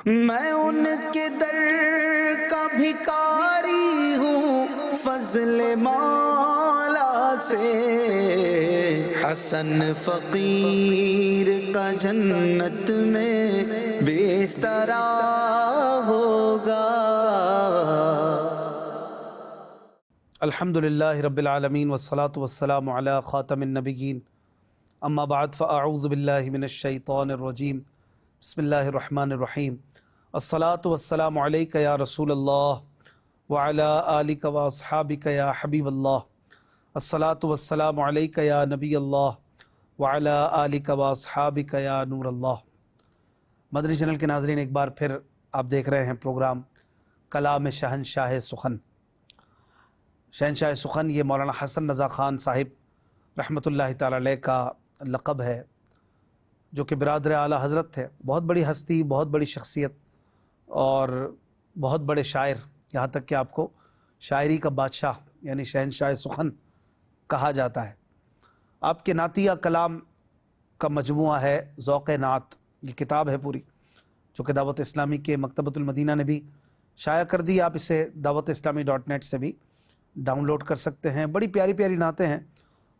میں ان کے در کا بھکاری ہوں فضل مولا سے، حسن فقیر کا جنت میں بسترا ہوگا۔ الحمدللہ رب العالمین والصلاة والسلام علی خاتم النبیین، اما بعد فاعوذ باللہ من الشیطان الرجیم، بسم اللہ الرحمن الرحیم۔ الصلاة والسلام علیک یا رسول اللہ وعلی آلک واصحابک یا حبیب اللہ۔ الصلاة والسلام علیک یا نبی اللہ وعلی آلک واصحابک یا نور اللہ۔ مدنی چینل کے ناظرین، ایک بار پھر آپ دیکھ رہے ہیں پروگرام کلام شہنشاہ سخن۔ شہنشاہ سخن یہ مولانا حسن رضا خان صاحب رحمۃ اللہ تعالی علیہ کا لقب ہے، جو کہ برادر اعلیٰ حضرت تھے، بہت بڑی ہستی، بہت بڑی شخصیت اور بہت بڑے شاعر، یہاں تک کہ آپ کو شاعری کا بادشاہ یعنی شہنشاہ سخن کہا جاتا ہے۔ آپ کے نعتیہ کلام کا مجموعہ ہے ذوق نعت، یہ کتاب ہے پوری، جو کہ دعوت اسلامی کے مکتبۃ المدینہ نے بھی شائع کر دی۔ آپ اسے dawat-islami.net سے بھی ڈاؤن لوڈ کر سکتے ہیں۔ بڑی پیاری پیاری نعتیں ہیں،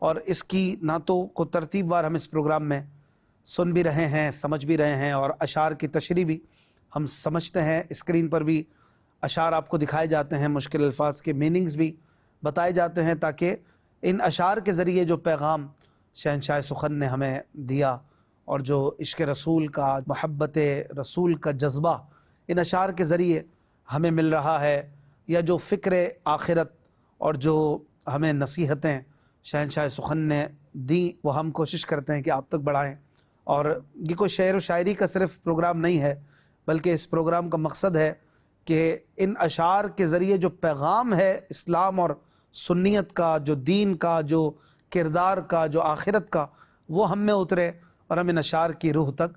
اور اس کی نعتوں کو ترتیب وار ہم اس پروگرام میں سن بھی رہے ہیں، سمجھ بھی رہے ہیں، اور اشعار کی تشریح بھی ہم سمجھتے ہیں۔ اسکرین پر بھی اشعار آپ کو دکھائے جاتے ہیں، مشکل الفاظ کے میننگز بھی بتائے جاتے ہیں، تاکہ ان اشعار کے ذریعے جو پیغام شہنشاہ سخن نے ہمیں دیا، اور جو عشق رسول کا، محبت رسول کا جذبہ ان اشعار کے ذریعے ہمیں مل رہا ہے، یا جو فکر آخرت اور جو ہمیں نصیحتیں شہنشاہ سخن نے دیں، وہ ہم کوشش کرتے ہیں کہ آپ تک بڑھائیں۔ اور یہ کوئی شعر و شاعری کا صرف پروگرام نہیں ہے، بلکہ اس پروگرام کا مقصد ہے کہ ان اشعار کے ذریعے جو پیغام ہے اسلام اور سنیت کا، جو دین کا، جو کردار کا، جو آخرت کا، وہ ہم میں اترے اور ہم ان اشعار کی روح تک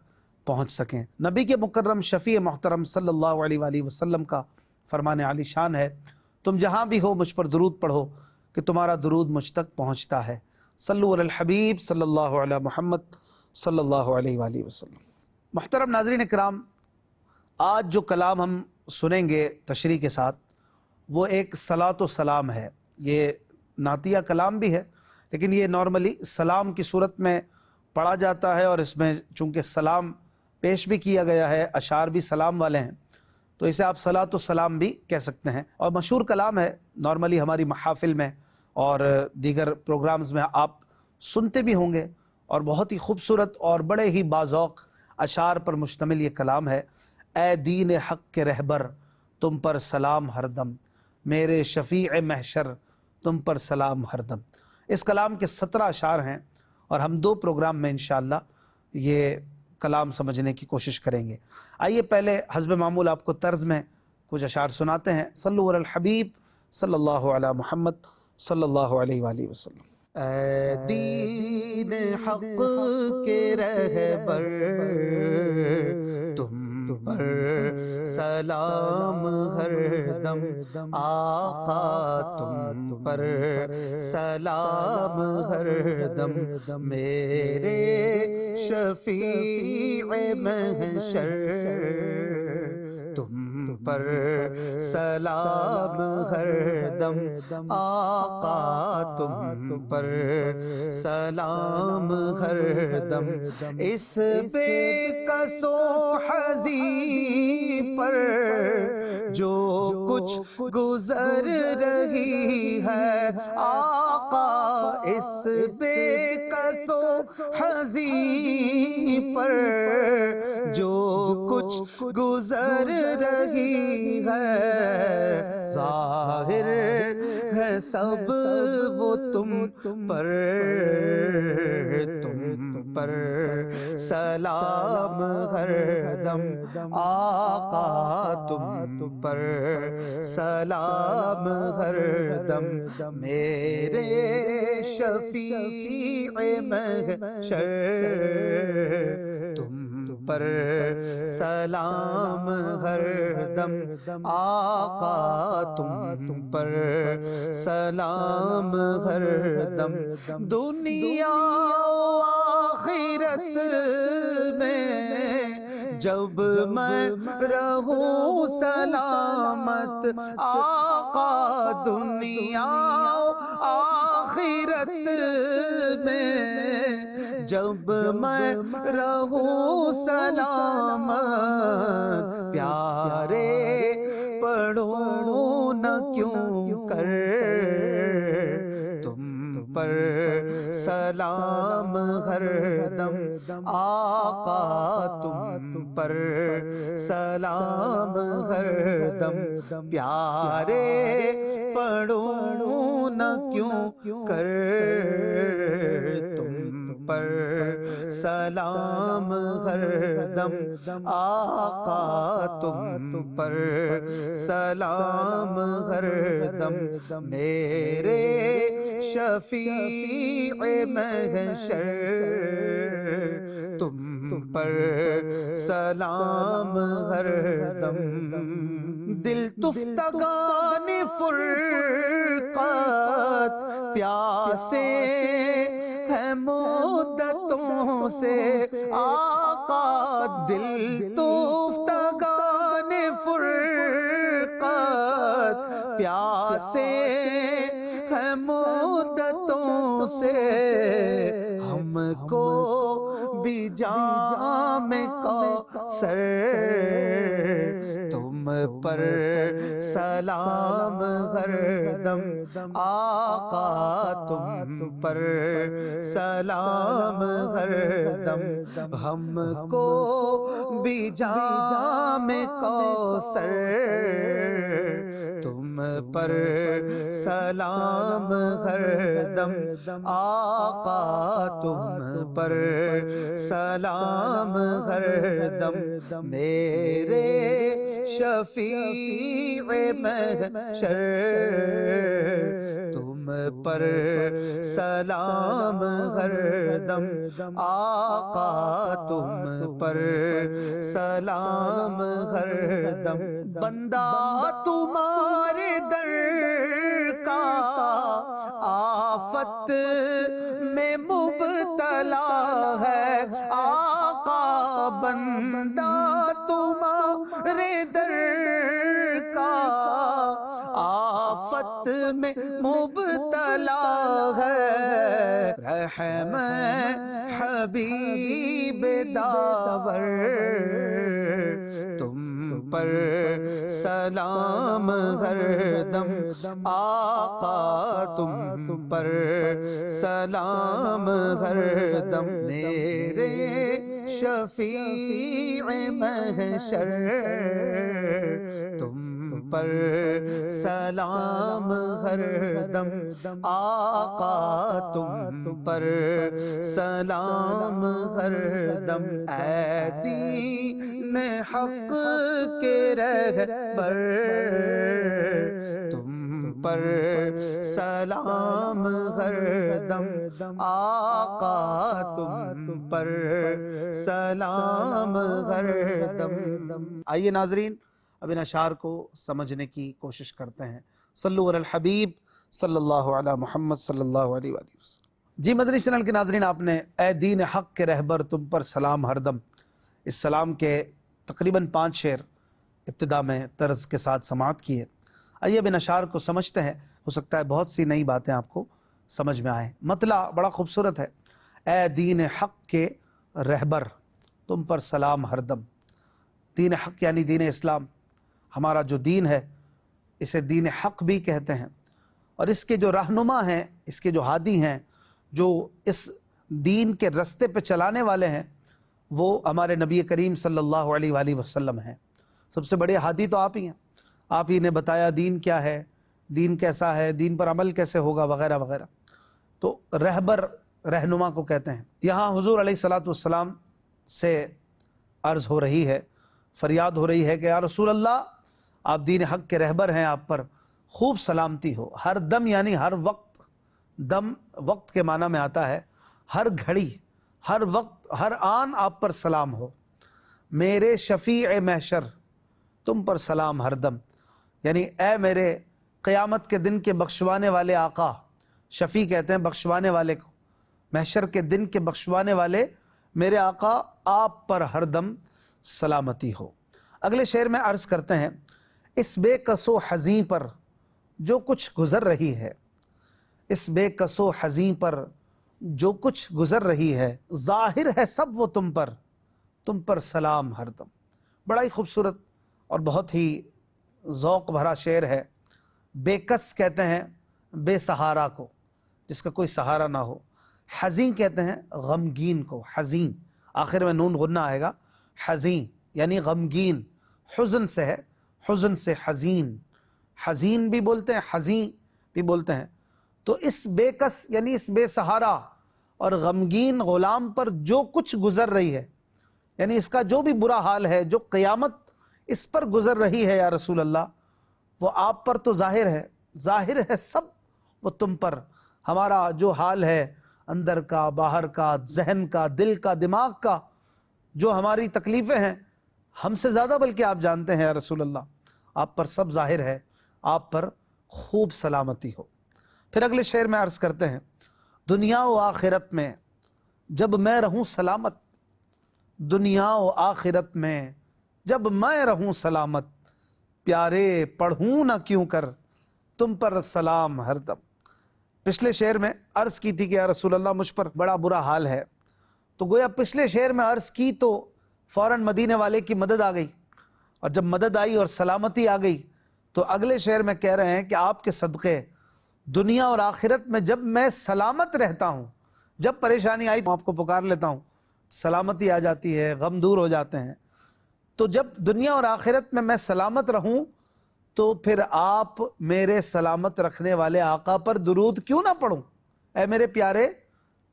پہنچ سکیں۔ نبی کے مکرم شفیع محترم صلی اللہ علیہ وآلہ وسلم کا فرمان عالی شان ہے، تم جہاں بھی ہو مجھ پر درود پڑھو کہ تمہارا درود مجھ تک پہنچتا ہے۔ صلو علی الحبیب صلی اللہ علی محمد صلی اللہ علیہ وآلہ وسلم۔ محترم ناظرین اکرام، آج جو کلام ہم سنیں گے تشریح کے ساتھ، وہ ایک صلاۃ و سلام ہے۔ یہ نعتیہ کلام بھی ہے، لیکن یہ نارملی سلام کی صورت میں پڑھا جاتا ہے، اور اس میں چونکہ سلام پیش بھی کیا گیا ہے، اشعار بھی سلام والے ہیں، تو اسے آپ صلاۃ و سلام بھی کہہ سکتے ہیں، اور مشہور کلام ہے۔ نارملی ہماری محافل میں اور دیگر پروگرامز میں آپ سنتے بھی ہوں گے، اور بہت ہی خوبصورت اور بڑے ہی باذوق اشعار پر مشتمل یہ کلام ہے۔ اے دین حق کے رہبر تم پر سلام ہر دم، میرے شفیع محشر تم پر سلام ہر دم۔ اس کلام کے 17 اشعار ہیں، اور ہم 2 پروگرام میں انشاءاللہ یہ کلام سمجھنے کی کوشش کریں گے۔ آئیے پہلے حسب معمول آپ کو طرز میں کچھ اشعار سناتے ہیں۔ صلو علی الحبیب صلی اللہ علی محمد صلی اللہ علیہ وآلہ وسلم۔ اے دین حق کے رہبر تم پر سلام ہر دم، آقا تم پر سلام ہر دم، میرے شفیع محشر تم پر سلام ہر دم، آقا تم پر سلام ہر دم، اس بے کس و حزین پر جو کچھ گزر رہی ہے، آقا اس بے کس و حزین پر جو کچھ گزر رہی ہے، ظاہر ہے سب وہ تم پر سلام ہر دم، آقا تم پر سلام ہر دم، میرے شفیع محشر تم پر سلام ہر دم، آقا تم پر سلام ہر دم، دنیا و آخرت میں جب میں رہوں سلامت آقا دنیا آخرت میں، جب میں رہوں سلامت پیارے پڑھوں نہ کیوں کر تم پر سلام ہر دم آقا تم پر سلام ہر دم پیارے پڑھوں نہ کیوں کر تم پر سلام ہر دم آقا تم پر سلام ہر دم میرے شفیع محشر تم پر سلام ہر دم دل تفتگان فرقت پیاسے ہے مدتوں سے آقا دل تفتگان فرقت پیاسے ہے مدتوں سے ہم کو بھی جام کوثر تم پر سلام ہر دم آقا تم پر سلام ہر دم ہم کو بھی جام کوثر تم پر سلام ہر دم آقا تم پر سلام ہر دم میرے شفیع محشر تم پر سلام ہر دم آقا تم پر سلام ہر دم بندہ تمہارے در کا آفت میں مبتلا ہے آقا بندہ تمہارے در کا آفت میں مبتلا ہے رحم حبیب داور تم پر سلام ہر دم آقا تم پر سلام ہر دم میرے شفیع محشر تم پر سلام ہر دم آقا تم پر سلام ہر دم اے دین حق کے رہبر تم پر سلام ہر دم آقا تم پر سلام ہر دم آئیے ناظرین اب ان اشعار کو سمجھنے کی کوشش کرتے ہیں۔ صلو علی الحبیب صلی اللہ علی محمد صلی اللہ علیہ وآلہ وسلم۔ جی مدنی چینل کے ناظرین، آپ نے اے دین حق کے رہبر تم پر سلام ہر دم، اس سلام کے تقریباً 5 شعر ابتدا میں طرز کے ساتھ سماعت کی ہے۔ آئیے اب ان اشعار کو سمجھتے ہیں، ہو سکتا ہے بہت سی نئی باتیں آپ کو سمجھ میں آئیں۔ مطلع بڑا خوبصورت ہے، اے دین حق کے رہبر تم پر سلام ہر دم۔ دین حق یعنی دین اسلام، ہمارا جو دین ہے اسے دین حق بھی کہتے ہیں، اور اس کے جو رہنما ہیں، اس کے جو ہادی ہیں، جو اس دین کے رستے پہ چلانے والے ہیں، وہ ہمارے نبی کریم صلی اللہ علیہ وآلہ وسلم ہیں۔ سب سے بڑے ہادی تو آپ ہی ہیں، آپ ہی نے بتایا دین کیا ہے، دین کیسا ہے، دین پر عمل کیسے ہوگا وغیرہ وغیرہ، تو رہبر رہنما کو کہتے ہیں۔ یہاں حضور علیہ الصلاۃ والسلام سے عرض ہو رہی ہے، فریاد ہو رہی ہے کہ یا رسول اللہ، آپ دین حق کے رہبر ہیں، آپ پر خوب سلامتی ہو، ہر دم یعنی ہر وقت، دم وقت کے معنی میں آتا ہے، ہر گھڑی، ہر وقت، ہر آن آپ پر سلام ہو۔ میرے شفیع محشر تم پر سلام ہر دم، یعنی اے میرے قیامت کے دن کے بخشوانے والے آقا، شفیع کہتے ہیں بخشوانے والے کو، محشر کے دن کے بخشوانے والے میرے آقا، آپ پر ہر دم سلامتی ہو۔ اگلے شعر میں عرض کرتے ہیں، اس بے کس و حزیں پر جو کچھ گزر رہی ہے، اس بے کس و حزیں پر جو کچھ گزر رہی ہے، ظاہر ہے سب وہ تم پر سلام ہر دم۔ بڑا ہی خوبصورت اور بہت ہی ذوق بھرا شعر ہے۔ بے کس کہتے ہیں بے سہارا کو، جس کا کوئی سہارا نہ ہو۔ حزیں کہتے ہیں غمگین کو، حزیں آخر میں نون غنہ آئے گا، حزیں یعنی غمگین، حزن سے ہے، حزن سے حزین، حزین بھی بولتے ہیں، حزیں بھی بولتے ہیں۔ تو اس بے کس یعنی اس بے سہارا اور غمگین غلام پر جو کچھ گزر رہی ہے، یعنی اس کا جو بھی برا حال ہے، جو قیامت اس پر گزر رہی ہے یا رسول اللہ، وہ آپ پر تو ظاہر ہے، ظاہر ہے سب وہ تم پر۔ ہمارا جو حال ہے اندر کا، باہر کا، ذہن کا، دل کا، دماغ کا، جو ہماری تکلیفیں ہیں، ہم سے زیادہ بلکہ آپ جانتے ہیں یا رسول اللہ، آپ پر سب ظاہر ہے، آپ پر خوب سلامتی ہو۔ پھر اگلے شعر میں عرض کرتے ہیں، دنیا و آخرت میں جب میں رہوں سلامت، دنیا و آخرت میں جب میں رہوں سلامت، پیارے پڑھوں نہ کیوں کر تم پر سلام ہر دم۔ پچھلے شعر میں عرض کی تھی کہ یا رسول اللہ مجھ پر بڑا برا حال ہے، تو گویا پچھلے شعر میں عرض کی تو فوراً مدینے والے کی مدد آ گئی، اور جب مدد آئی اور سلامتی آ گئی تو اگلے شعر میں کہہ رہے ہیں کہ آپ کے صدقے دنیا اور آخرت میں جب میں سلامت رہتا ہوں، جب پریشانی آئی تو آپ کو پکار لیتا ہوں، سلامتی آ جاتی ہے، غم دور ہو جاتے ہیں۔ تو جب دنیا اور آخرت میں میں سلامت رہوں تو پھر آپ میرے سلامت رکھنے والے آقا پر درود کیوں نہ پڑھوں؟ اے میرے پیارے،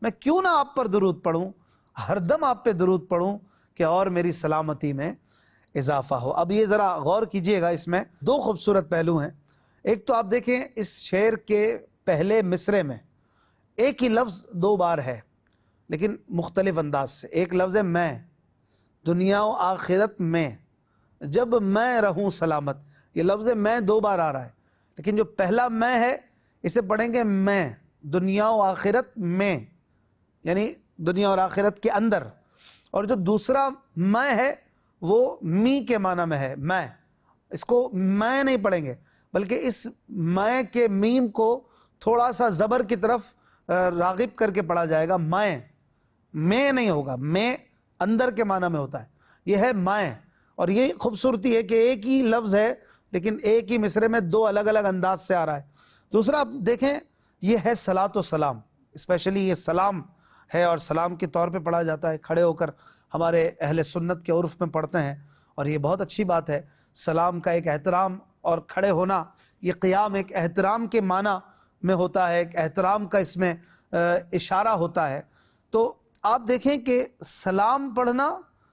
میں کیوں نہ آپ پر درود پڑھوں، ہر دم آپ پہ درود پڑھوں کہ اور میری سلامتی میں اضافہ ہو۔ اب یہ ذرا غور کیجئے گا، اس میں دو خوبصورت پہلو ہیں۔ ایک تو آپ دیکھیں اس شعر کے پہلے مصرے میں ایک ہی لفظ دو بار ہے لیکن مختلف انداز سے۔ ایک لفظ ہے میں، دنیا و آخرت میں جب میں رہوں سلامت، یہ لفظ میں دو بار آ رہا ہے، لیکن جو پہلا میں ہے اسے پڑھیں گے میں، دنیا و آخرت میں یعنی دنیا اور آخرت کے اندر، اور جو دوسرا میں ہے وہ می کے معنی میں ہے، میں، اس کو میں نہیں پڑھیں گے بلکہ اس میں کے میم کو تھوڑا سا زبر کی طرف راغب کر کے پڑھا جائے گا، میں نہیں ہوگا، میں اندر کے معنی میں ہوتا ہے، یہ ہے میں۔ اور یہ خوبصورتی ہے کہ ایک ہی لفظ ہے لیکن ایک ہی مصرے میں دو الگ الگ انداز سے آ رہا ہے۔ دوسرا آپ دیکھیں، یہ ہے صلاۃ و سلام، اسپیشلی یہ سلام ہے اور سلام کے طور پہ پڑھا جاتا ہے، کھڑے ہو کر ہمارے اہل سنت کے عرف میں پڑھتے ہیں، اور یہ بہت اچھی بات ہے۔ سلام کا ایک احترام اور کھڑے ہونا، یہ قیام ایک احترام کے معنی میں ہوتا ہے، ایک احترام کا اس میں اشارہ ہوتا ہے۔ تو آپ دیکھیں کہ سلام پڑھنا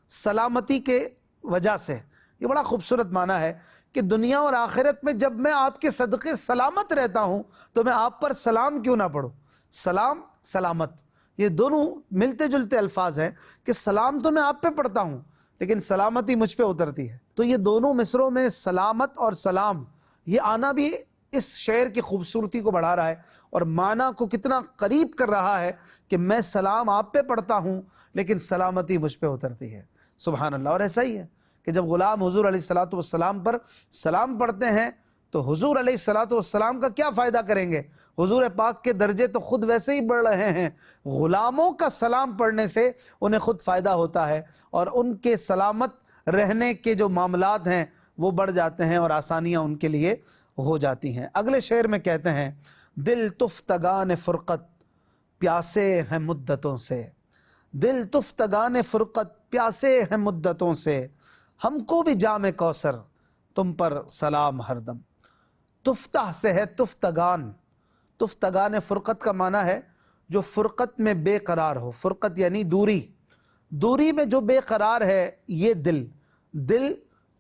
سلامتی کے وجہ سے، یہ بڑا خوبصورت معنی ہے کہ دنیا اور آخرت میں جب میں آپ کے صدقے سلامت رہتا ہوں تو میں آپ پر سلام کیوں نہ پڑھوں۔ سلام، سلامت، یہ دونوں ملتے جلتے الفاظ ہیں کہ سلام تو میں آپ پہ پڑھتا ہوں لیکن سلامتی مجھ پہ اترتی ہے۔ تو یہ دونوں مصروں میں سلامت اور سلام یہ آنا بھی اس شعر کی خوبصورتی کو بڑھا رہا ہے اور معنی کو کتنا قریب کر رہا ہے کہ میں سلام آپ پہ پڑھتا ہوں لیکن سلامتی مجھ پہ اترتی ہے۔ سبحان اللہ۔ اور ایسا ہی ہے کہ جب غلام حضور علیہ الصلوۃ والسلام پر سلام پڑھتے ہیں تو حضور علیہ الصلوۃ والسلام کا کیا فائدہ کریں گے؟ حضور پاک کے درجے تو خود ویسے ہی بڑھ رہے ہیں، غلاموں کا سلام پڑھنے سے انہیں خود فائدہ ہوتا ہے اور ان کے سلامت رہنے کے جو معاملات ہیں وہ بڑھ جاتے ہیں اور آسانیاں ان کے لیے ہو جاتی ہیں۔ اگلے شعر میں کہتے ہیں، دل تفتگان فرقت پیاسے ہیں مدتوں سے، دل تفتگان فرقت پیاسے ہیں مدتوں سے، ہم کو بھی جام کوثر تم پر سلام ہر دم۔ تفتح سے ہے تفتگان، تفتگان فرقت کا معنی ہے جو فرقت میں بے قرار ہو، فرقت یعنی دوری، دوری میں جو بے قرار ہے یہ دل، دل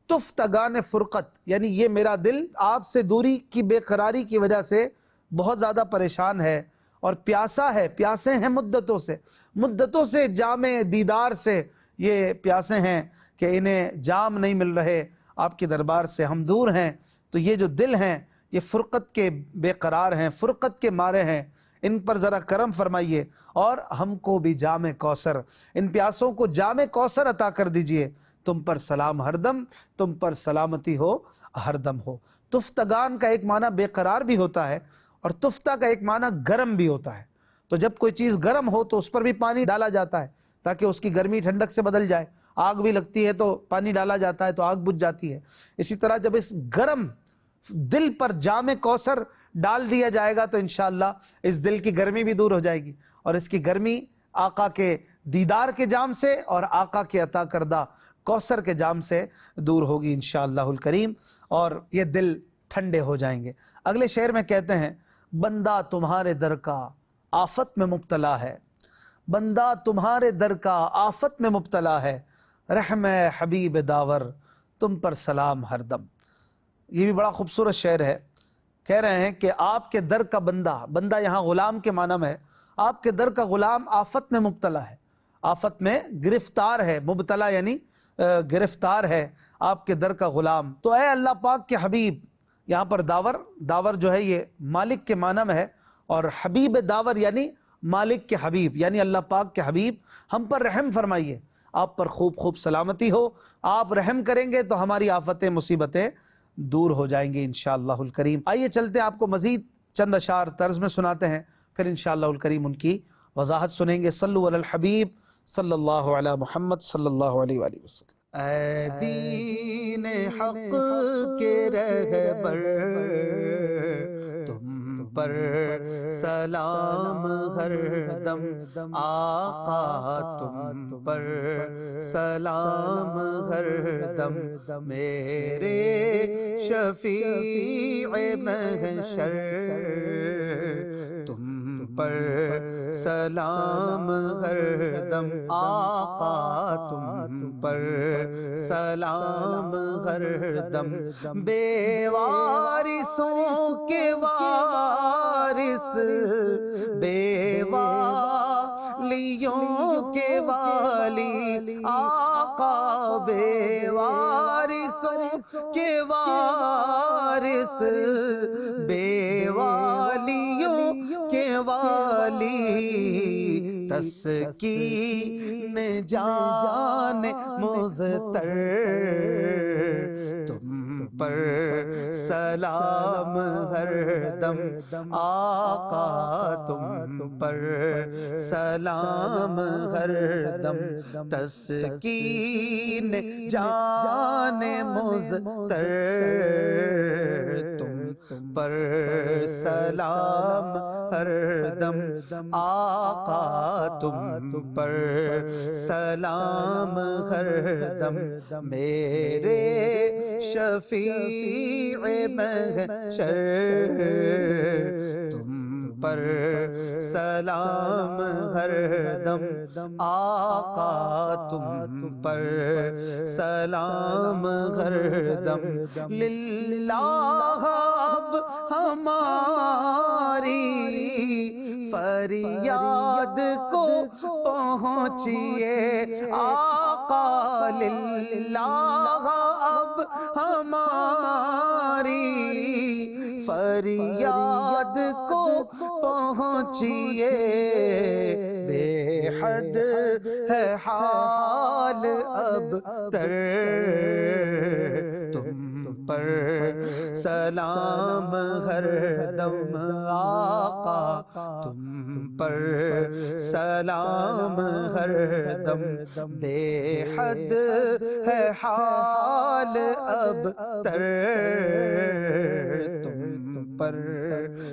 تفتگان فرقت یعنی یہ میرا دل آپ سے دوری کی بے قراری کی وجہ سے بہت زیادہ پریشان ہے اور پیاسا ہے، پیاسے ہیں مدتوں سے، مدتوں سے جام دیدار سے یہ پیاسے ہیں کہ انہیں جام نہیں مل رہے، آپ کے دربار سے ہم دور ہیں۔ تو یہ جو دل ہیں یہ فرقت کے بے قرار ہیں، فرقت کے مارے ہیں، ان پر ذرا کرم فرمائیے اور ہم کو بھی جام کوثر، ان پیاسوں کو جام کوثر عطا کر دیجئے تم پر سلام ہر دم، تم پر سلامتی ہو ہر دم ہو۔ تفتگان کا ایک معنی بے قرار بھی ہوتا ہے اور تفتہ کا ایک معنی گرم بھی ہوتا ہے۔ تو جب کوئی چیز گرم ہو تو اس پر بھی پانی ڈالا جاتا ہے تاکہ اس کی گرمی ٹھنڈک سے بدل جائے۔ آگ بھی لگتی ہے تو پانی ڈالا جاتا ہے تو آگ بجھ جاتی ہے۔ اسی طرح جب اس گرم دل پر جام کوثر ڈال دیا جائے گا تو انشاءاللہ اس دل کی گرمی بھی دور ہو جائے گی، اور اس کی گرمی آقا کے دیدار کے جام سے اور آقا کے عطا کردہ کوثر کے جام سے دور ہوگی انشاءاللہ الکریم، اور یہ دل ٹھنڈے ہو جائیں گے۔ اگلے شعر میں کہتے ہیں، بندہ تمہارے در کا آفت میں مبتلا ہے، بندہ تمہارے در کا آفت میں مبتلا ہے، رحم حبیب داور تم پر سلام ہر دم۔ یہ بھی بڑا خوبصورت شعر ہے۔ کہہ رہے ہیں کہ آپ کے در کا بندہ، بندہ یہاں غلام کے معنی میں ہے، آپ کے در کا غلام آفت میں مبتلا ہے، آفت میں گرفتار ہے، مبتلا یعنی گرفتار ہے آپ کے در کا غلام۔ تو اے اللہ پاک کے حبیب، یہاں پر داور، داور جو ہے یہ مالک کے معنی میں ہے، اور حبیب داور یعنی مالک کے حبیب، یعنی اللہ پاک کے حبیب، ہم پر رحم فرمائیے، آپ پر خوب خوب سلامتی ہو، آپ رحم کریں گے تو ہماری آفتیں مصیبتیں دور ہو جائیں گے انشاءاللہ الکریم۔ آئیے چلتے ہیں، آپ کو مزید چند اشعار طرز میں سناتے ہیں، پھر انشاءاللہ الکریم ان کی وضاحت سنیں گے۔ صلو علی الحبیب صلی اللہ علی محمد صلی اللہ علیہ وآلہ وسلم۔ اے دین حق کے رہبر، تم پر سلام ہر دم، آقا تم پر سلام ہر دم، میرے شفیع محشر تم پر سلام ہر دم، آقا تم پر سلام ہر دم، بے وارثوں کے وارث، بے والیوں کے والی، آقا بے وارثوں کے وارث، بے والیوں کے والی، تسکین جان مضطر تم پر سلام ہر دم، آقا تم پر سلام ہر دم، تسکین جان مضطر تم پر سلام ہر دم، آقا تم پر سلام ہر دم، میرے شفیع محشر تم پر سلام ہر دم، آقا تم پر سلام ہر دم، للہ اب ہماری فریاد کو پہنچیے، آقا للہ اب ہماری فریاد کو پہنچیے، بے حد ہے حال اب تر تم پر سلام ہر دم، آقا تم پر سلام ہر دم، بے حد ہے حال اب تر تم پر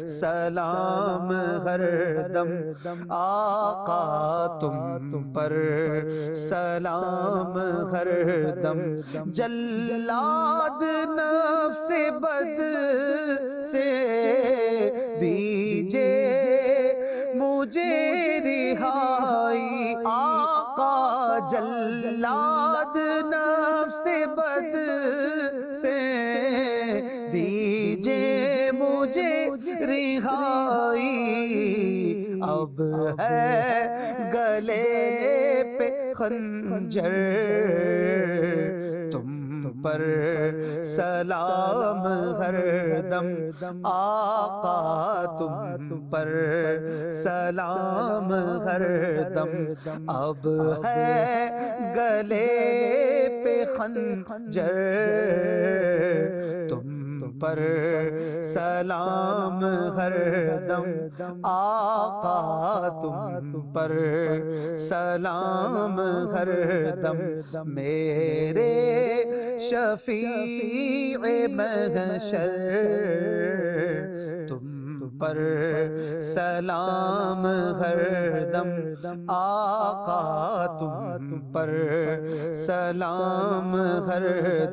سلام ہر دم، آقا تم پر سلام ہر دم، جلاد نفس بد سے دیجئے مجھے رہائی، آقا جلاد نفس بد سے دیجئے مجھے رہائی، اب ہے گلے پہ خنجر تم پر سلام ہر دم آقا تم پر سلام ہر دم اب ہے گلے پہ خنجر تم پر سلام ہر دم آقا تم پر سلام ہر دم میرے شفیع محشر تم پر سلام ہر دم آقا تم پر سلام ہر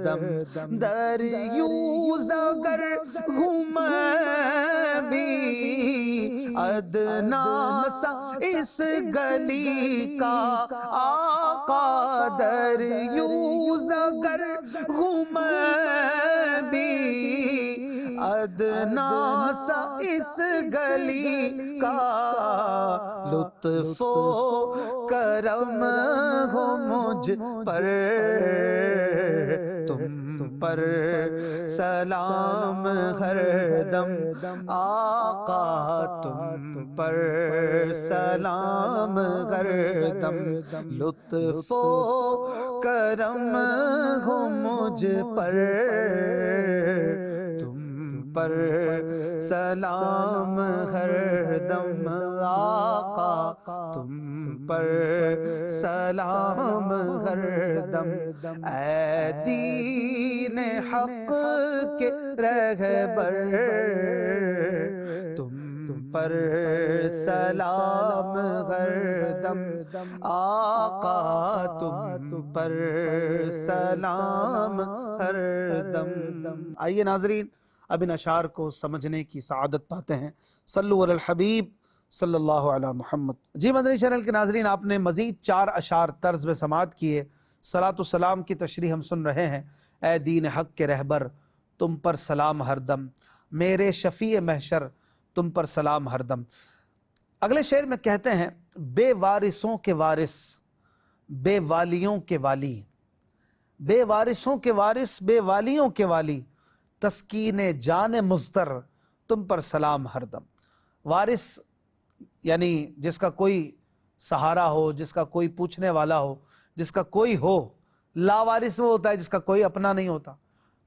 دم دریوز اگر ہوں میں بھی ادنا سا اس گلی کا آقا دریوز اگر ہوں میں بھی ادنا سا اس گلی کا لطف و کرم ہو مجھ پر تم پر سلام ہر دم آقا تم پر سلام ہر دم لطف و کرم ہو مجھ پر تم پر سلام ہر دم آقا تم پر سلام ہر دم اے دین حق کے رہبر تم پر سلام ہر دم آقا تم پر سلام ہر دم۔ آئیے ناظرین اب ان اشعار کو سمجھنے کی سعادت پاتے ہیں۔ صلو علی الحبیب صلی اللہ علی محمد۔ جی مدنی چینل کے ناظرین، آپ نے مزید 4 اشعار طرز میں سماعت کیے۔ صلاۃ و سلام کی تشریح ہم سن رہے ہیں۔ اے دین حق کے رہبر تم پر سلام ہر دم، میرے شفیع محشر تم پر سلام ہر دم۔ اگلے شعر میں کہتے ہیں بے وارثوں کے وارث، بے والیوں کے والی، بے وارثوں کے وارث، بے والیوں کے والی، تسکین جان مضطر تم پر سلام ہر دم۔ وارث یعنی جس کا کوئی سہارا ہو، جس کا کوئی پوچھنے والا ہو، جس کا کوئی ہو۔ لاوارث وہ ہوتا ہے جس کا کوئی اپنا نہیں ہوتا۔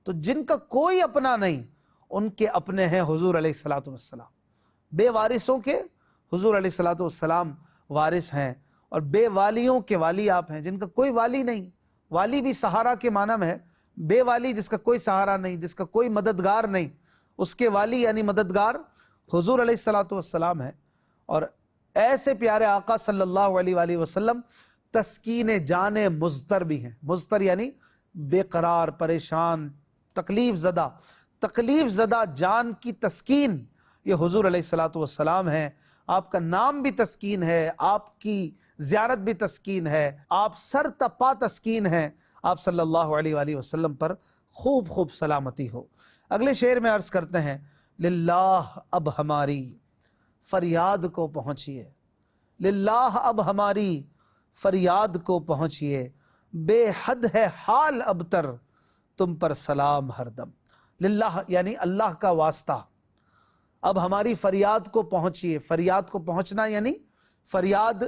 تو جن کا کوئی اپنا نہیں ان کے اپنے ہیں حضور علیہ الصلوۃ والسلام۔ بے وارثوں کے حضور علیہ الصلوۃ والسلام وارث ہیں، اور بے والیوں کے والی آپ ہیں، جن کا کوئی والی نہیں۔ والی بھی سہارا کے معنی میں ہے، بے والی جس کا کوئی سہارا نہیں، جس کا کوئی مددگار نہیں، اس کے والی یعنی مددگار حضور علیہ الصلوۃ والسلام ہے۔ اور ایسے پیارے آقا صلی اللہ علیہ وآلہ وسلم تسکین جان مضطر بھی ہیں۔ مضطر یعنی بے قرار، پریشان، تکلیف زدہ جان کی تسکین یہ حضور علیہ الصلوۃ والسلام ہیں۔ آپ کا نام بھی تسکین ہے، آپ کی زیارت بھی تسکین ہے، آپ سر تپا تسکین ہیں۔ آپ صلی اللہ علیہ وآلہ وسلم پر خوب خوب سلامتی ہو۔ اگلے شعر میں عرض کرتے ہیں للہ اب ہماری فریاد کو پہنچیے، للہ اب ہماری فریاد کو پہنچیے، بے حد ہے حال ابتر تم پر سلام ہر دم۔ للہ یعنی اللہ کا واسطہ، اب ہماری فریاد کو پہنچیے۔ فریاد کو پہنچنا یعنی فریاد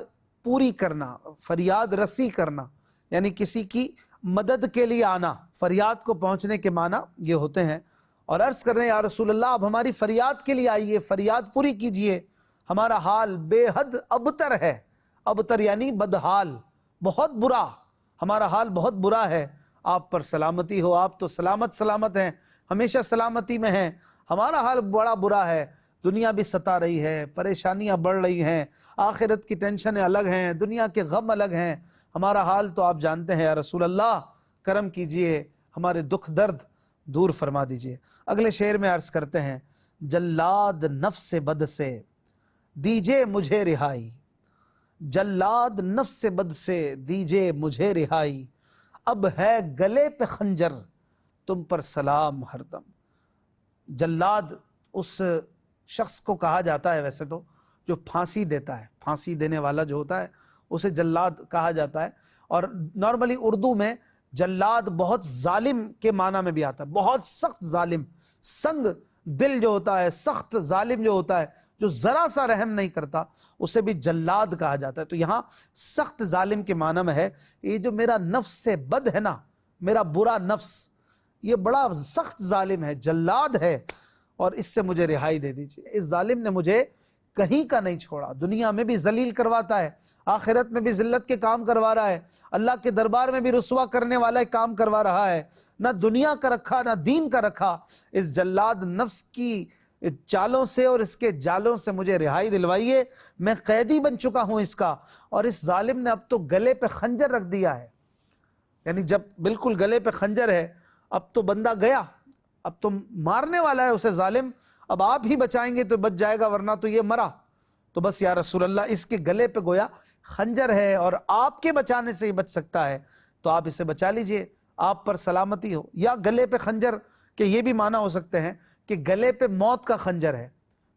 پوری کرنا، فریاد رسی کرنا، یعنی کسی کی مدد کے لیے آنا۔ فریاد کو پہنچنے کے معنی یہ ہوتے ہیں۔ اور عرض کر رہے ہیں یا رسول اللہ اب ہماری فریاد کے لیے آئیے، فریاد پوری کیجئے۔ ہمارا حال بے حد ابتر ہے، ابتر یعنی بدحال، بہت برا، ہمارا حال بہت برا ہے۔ آپ پر سلامتی ہو، آپ تو سلامت ہیں، ہمیشہ سلامتی میں ہیں۔ ہمارا حال بڑا برا ہے، دنیا بھی ستا رہی ہے، پریشانیاں بڑھ رہی ہیں، آخرت کی ٹینشنیں الگ ہیں، دنیا کے غم الگ ہیں۔ ہمارا حال تو آپ جانتے ہیں یا رسول اللہ، کرم کیجئے، ہمارے دکھ درد دور فرما دیجئے۔ اگلے شعر میں عرض کرتے ہیں جلاد نفس بد سے دیجئے مجھے رہائی، جلاد نفس بد سے دیجئے مجھے رہائی، اب ہے گلے پہ خنجر تم پر سلام ہر دم۔ جلاد اس شخص کو کہا جاتا ہے ویسے تو جو پھانسی دیتا ہے، پھانسی دینے والا جو ہوتا ہے اسے جلاد کہا جاتا ہے۔ اور نارملی اردو میں جلاد بہت ظالم کے معنی میں بھی آتا ہے، بہت سخت ظالم، سنگ دل جو ہوتا ہے، سخت ظالم جو ہوتا ہے، جو ذرا سا رحم نہیں کرتا، اسے بھی جلاد کہا جاتا ہے۔ تو یہاں سخت ظالم کے معنی میں ہے یہ جو میرا نفس سے بد ہے نا، میرا برا نفس، یہ بڑا سخت ظالم ہے، جلاد ہے، اور اس سے مجھے رہائی دے دیجیے۔ اس ظالم نے مجھے کہیں کا نہیں چھوڑا، دنیا میں بھی ذلیل کرواتا ہے، آخرت میں بھی ذلت کے کام کروا رہا ہے، اللہ کے دربار میں بھی رسوا کرنے والا کام کروا رہا ہے، نہ دنیا کا رکھا نہ دین کا رکھا۔ اس جلاد نفس کی چالوں سے اور اس کے جالوں سے مجھے رہائی دلوائیے، میں قیدی بن چکا ہوں اس کا۔ اور اس ظالم نے اب تو گلے پہ خنجر رکھ دیا ہے، یعنی جب بالکل گلے پہ خنجر ہے، اب تو بندہ گیا، اب تو مارنے والا ہے اسے ظالم، اب آپ ہی بچائیں گے تو بچ جائے گا، ورنہ تو یہ مرا۔ تو بس یا رسول اللہ، اس کے گلے پہ گویا خنجر ہے اور آپ کے بچانے سے ہی بچ سکتا ہے، تو آپ اسے بچا لیجئے، آپ پر سلامتی ہو۔ یا گلے پہ خنجر کے یہ بھی معنی ہو سکتے ہیں کہ گلے پہ موت کا خنجر ہے،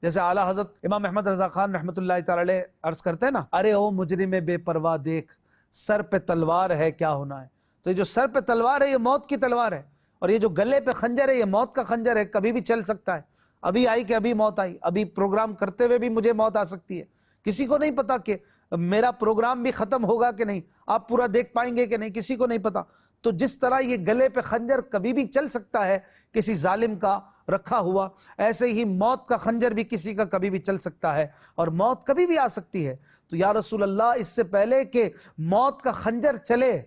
جیسے اعلیٰ حضرت امام احمد رضا خان رحمۃ اللہ تعالی علیہ عرض کرتے ہیں نا، ارے او مجرم بے پرواہ دیکھ، سر پہ تلوار ہے کیا ہونا ہے۔ تو یہ جو سر پہ تلوار ہے یہ موت کی تلوار ہے، اور یہ جو گلے پہ خنجر ہے یہ موت کا خنجر ہے، کبھی بھی چل سکتا ہے۔ ابھی آئی کہ ابھی موت آئی، ابھی پروگرام کرتے ہوئے بھی مجھے موت آ سکتی ہے، کسی کو نہیں پتا کہ میرا پروگرام بھی ختم ہوگا کہ نہیں، آپ پورا دیکھ پائیں گے کہ نہیں، کسی کو نہیں پتا۔ تو جس طرح یہ گلے پہ خنجر کبھی بھی چل سکتا ہے کسی ظالم کا رکھا ہوا، ایسے ہی موت کا خنجر بھی کسی کا کبھی بھی چل سکتا ہے، اور موت کبھی بھی آ سکتی ہے۔ تو یا رسول اللہ، اس سے پہلے کہ موت کا خنجر چلے،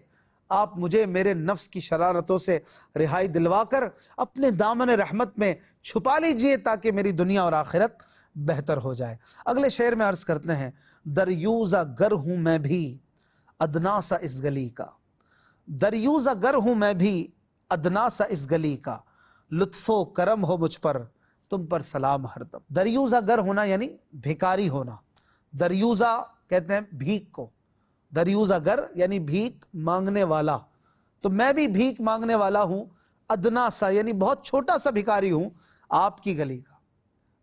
آپ مجھے میرے نفس کی شرارتوں سے رہائی دلوا کر اپنے دامن رحمت میں چھپا لیجئے، تاکہ میری دنیا اور آخرت بہتر ہو جائے۔ اگلے شعر میں عرض کرتے ہیں، دریوزہ گر ہوں میں بھی ادنا سا اس گلی کا، دریوزہ گر ہوں میں بھی ادنا سا اس گلی کا، لطف و کرم ہو مجھ پر تم پر سلام ہر دم۔ دریوزہ گر ہونا یعنی بھیکاری ہونا، دریوزہ کہتے ہیں بھیک کو، دریوزہ گر یعنی بھیک مانگنے والا، تو میں بھی بھیک مانگنے والا ہوں، ادنا سا یعنی بہت چھوٹا سا بھیکاری ہوں آپ کی گلی کا،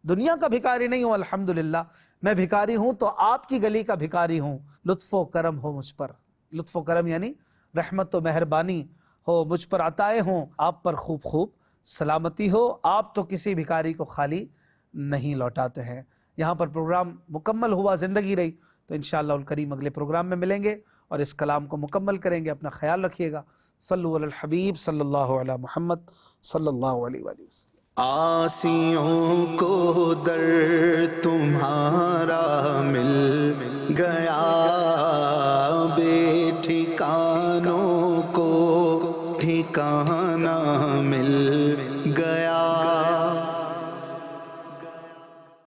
دنیا کا بھیکاری نہیں ہوں، الحمدللہ میں بھیکاری ہوں تو آپ کی گلی کا بھیکاری ہوں، لطف و کرم ہو مجھ پر، لطف و کرم یعنی رحمت و مہربانی ہو مجھ پر عطائے ہوں، آپ پر خوب خوب سلامتی ہو، آپ تو کسی بھیکاری کو خالی نہیں لوٹاتے ہیں۔ یہاں پر پروگرام مکمل ہوا، زندگی رہی تو انشاءاللہ الکریم اگلے پروگرام میں ملیں گے اور اس کلام کو مکمل کریں گے۔ اپنا خیال رکھیے گا۔ صلو علی الحبیب صلی اللہ علی محمد صلی اللہ علیہ وآلہ وسلم۔ آسیوں کو در تمہارا مل گیا، بے ٹھکانوں کو ٹھکانہ مل